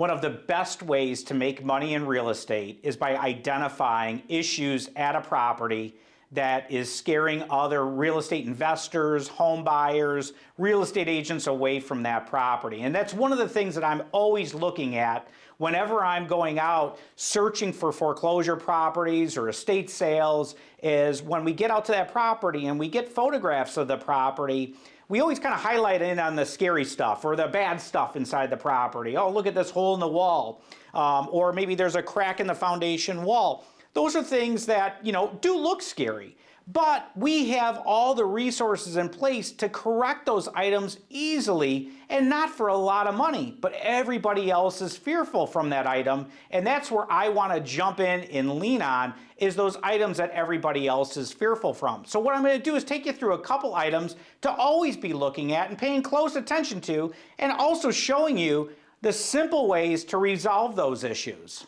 One of the best ways to make money in real estate is by identifying issues at a property that is scaring other real estate investors, home buyers, real estate agents away from that property. And that's one of the things that I'm always looking at whenever I'm going out searching for foreclosure properties or estate sales, is when we get out to that property and we get photographs of the property, we always kind of highlight in on the scary stuff or the bad stuff inside the property. Oh, look at this hole in the wall. Or maybe there's a crack in the foundation wall. Those are things that, do look scary. But we have all the resources in place to correct those items easily, and not for a lot of money. But everybody else is fearful from that item, and that's where I want to jump in and lean on, is those items that everybody else is fearful from. So what I'm going to do is take you through a couple items to always be looking at and paying close attention to, and also showing you the simple ways to resolve those issues.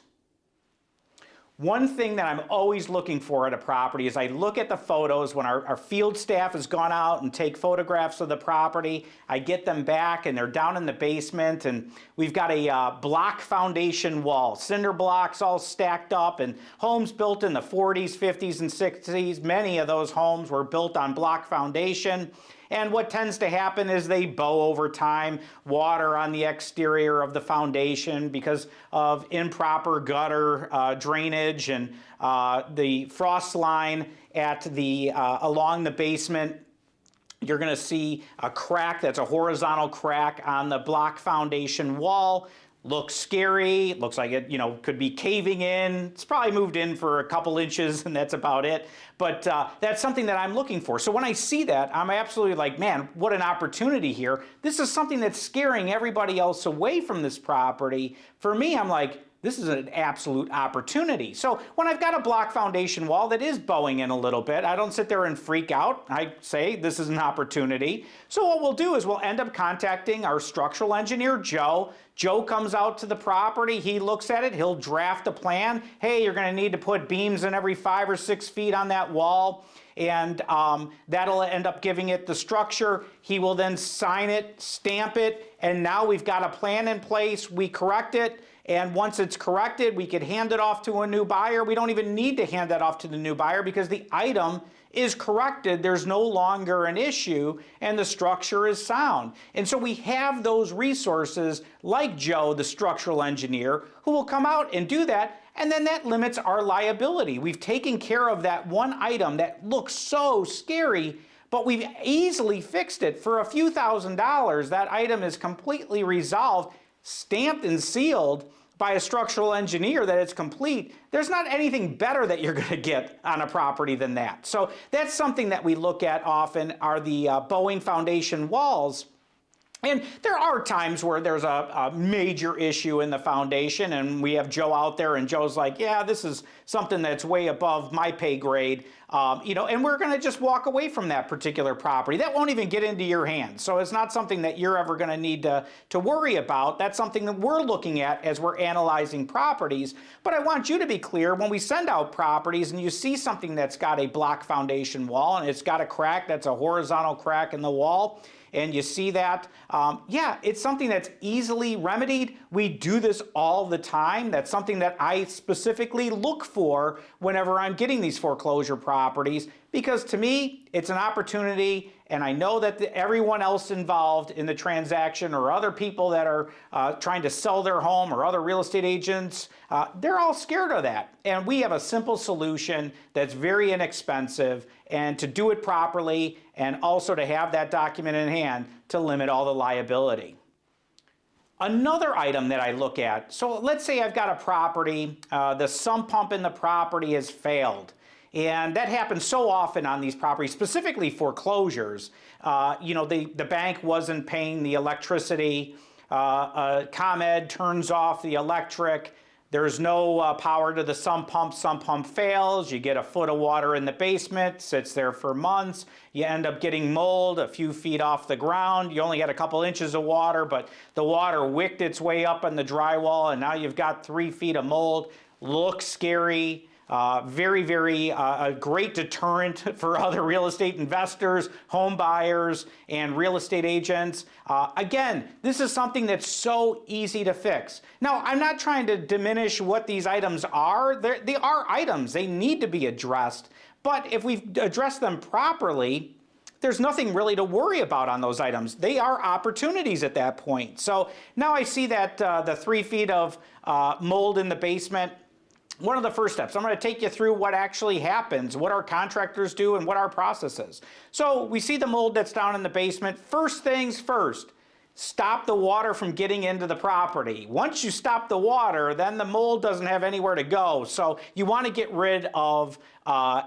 One thing that I'm always looking for at a property is I look at the photos when our field staff has gone out and take photographs of the property. I get them back and they're down in the basement, and we've got a block foundation wall, cinder blocks all stacked up, and homes built in the 40s, 50s, and 60s. Many of those homes were built on block foundation. And what tends to happen is they bow over time, water on the exterior of the foundation because of improper gutter drainage, and the frost line at the along the basement. You're going to see a crack that's a horizontal crack on the block foundation wall. Looks scary, looks like it, could be caving in. It's probably moved in for a couple inches and that's about it. But that's something that I'm looking for. So when I see that, I'm absolutely like, man, what an opportunity here. This is something that's scaring everybody else away from this property. For me, I'm like, this is an absolute opportunity. So when I've got a block foundation wall that is bowing in a little bit, I don't sit there and freak out. I say this is an opportunity. So what we'll do is we'll end up contacting our structural engineer, Joe. Joe comes out to the property, he looks at it, he'll draft a plan. Hey, you're gonna need to put beams in every 5 or 6 feet on that wall, and that'll end up giving it the structure. He will then sign it, stamp it, and now we've got a plan in place. We correct it, and once it's corrected, we could hand it off to a new buyer. We don't even need to hand that off to the new buyer because the item is corrected. There's no longer an issue, and the structure is sound. And so we have those resources like Joe, the structural engineer, who will come out and do that, and then that limits our liability. We've taken care of that one item that looks so scary, but we've easily fixed it. For a few $1,000s, that item is completely resolved, stamped and sealed by a structural engineer that it's complete. There's not anything better that you're going to get on a property than that. So that's something that we look at often, are the bowing foundation walls. And there are times where there's a major issue in the foundation, and we have Joe out there, and Joe's like, yeah, this is something that's way above my pay grade, and we're going to just walk away from that particular property. That won't even get into your hands. So it's not something that you're ever going to need to worry about. That's something that we're looking at as we're analyzing properties. But I want you to be clear, when we send out properties and you see something that's got a block foundation wall and it's got a crack that's a horizontal crack in the wall, and you see that, yeah, it's something that's easily remedied. We do this all the time. That's something that I specifically look for whenever I'm getting these foreclosure properties, because to me, it's an opportunity, and I know that everyone else involved in the transaction, or other people that are trying to sell their home, or other real estate agents, they're all scared of that. And we have a simple solution that's very inexpensive, and to do it properly, and also to have that document in hand to limit all the liability. Another item that I look at, so let's say I've got a property, the sump pump in the property has failed. And that happens so often on these properties, specifically foreclosures. The bank wasn't paying the electricity, ComEd turns off the electric, there's no power to the sump pump fails, you get a foot of water in the basement, sits there for months, you end up getting mold a few feet off the ground, you only had a couple inches of water, but the water wicked its way up in the drywall, and now you've got 3 feet of mold. Looks scary. Very, a great deterrent for other real estate investors, home buyers, and real estate agents. Again, this is something that's so easy to fix. Now, I'm not trying to diminish what these items are. They are items. They need to be addressed. But if we address them properly, there's nothing really to worry about on those items. They are opportunities at that point. So now I see that the 3 feet of mold in the basement. One of the first steps, I'm going to take you through what actually happens, what our contractors do, and what our process is. So we see the mold that's down in the basement. First things first, stop the water from getting into the property. Once you stop the water, then the mold doesn't have anywhere to go. So you want to get rid of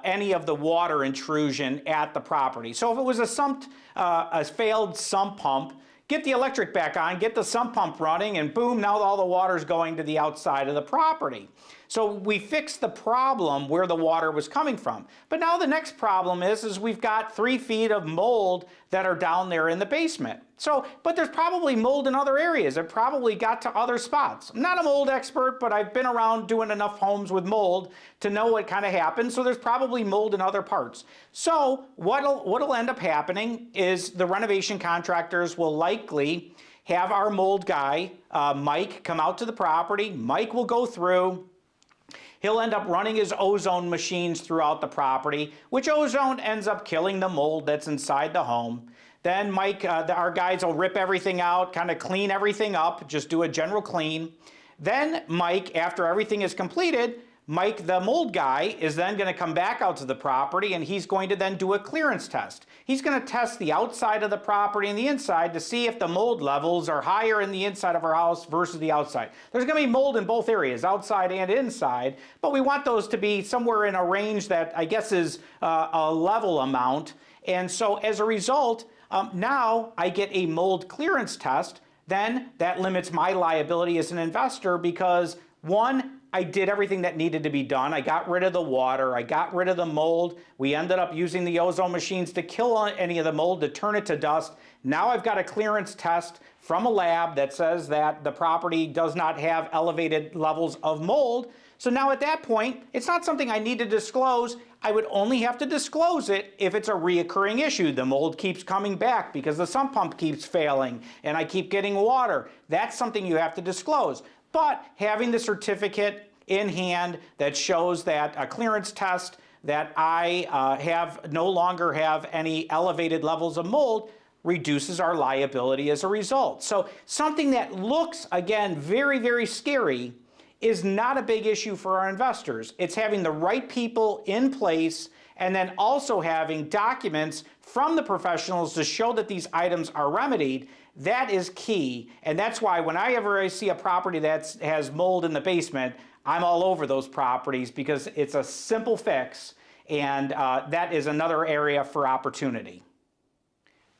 any of the water intrusion at the property. So if it was a failed sump pump, get the electric back on, get the sump pump running, and boom, now all the water's going to the outside of the property. So we fixed the problem where the water was coming from. But now the next problem is we've got 3 feet of mold that are down there in the basement. But there's probably mold in other areas. It probably got to other spots. I'm not a mold expert, but I've been around doing enough homes with mold to know what kind of happens. So there's probably mold in other parts. So what'll end up happening is the renovation contractors will likely have our mold guy, Mike, come out to the property. Mike will go through. He'll end up running his ozone machines throughout the property, which ozone ends up killing the mold that's inside the home. Then Mike, our guys will rip everything out, kind of clean everything up, just do a general clean. Then Mike, after everything is completed, Mike, the mold guy, is then going to come back out to the property and he's going to then do a clearance test. He's going to test the outside of the property and the inside to see if the mold levels are higher in the inside of our house versus the outside. There's going to be mold in both areas, outside and inside, but we want those to be somewhere in a range that I guess is a level amount. And so as a result, now I get a mold clearance test. Then that limits my liability as an investor because, one, I did everything that needed to be done. I got rid of the water. I got rid of the mold. We ended up using the ozone machines to kill any of the mold, to turn it to dust. Now I've got a clearance test from a lab that says that the property does not have elevated levels of mold. So now at that point, it's not something I need to disclose. I would only have to disclose it if it's a reoccurring issue. The mold keeps coming back because the sump pump keeps failing and I keep getting water. That's something you have to disclose. But having the certificate in hand that shows that a clearance test that I no longer have any elevated levels of mold reduces our liability as a result. So something that looks, again, very, very scary is not a big issue for our investors. It's having the right people in place and then also having documents from the professionals to show that these items are remedied. That is key, and that's why whenever I see a property that has mold in the basement, I'm all over those properties because it's a simple fix, and that is another area for opportunity.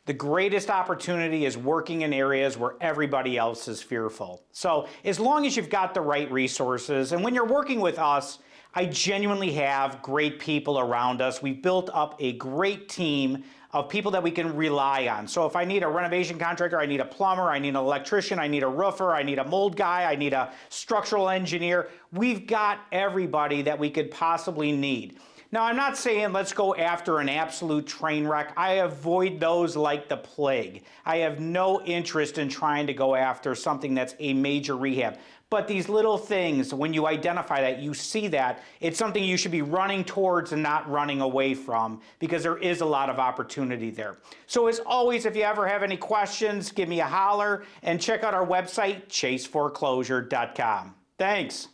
The greatest opportunity is working in areas where everybody else is fearful. So as long as you've got the right resources, and when you're working with us, I genuinely have great people around us. We've built up a great team of people that we can rely on. So if I need a renovation contractor, I need a plumber, I need an electrician, I need a roofer, I need a mold guy, I need a structural engineer, we've got everybody that we could possibly need. Now, I'm not saying let's go after an absolute train wreck. I avoid those like the plague. I have no interest in trying to go after something that's a major rehab. But these little things, when you identify that, you see that, it's something you should be running towards and not running away from because there is a lot of opportunity there. So as always, if you ever have any questions, give me a holler and check out our website, chaseforeclosure.com. Thanks.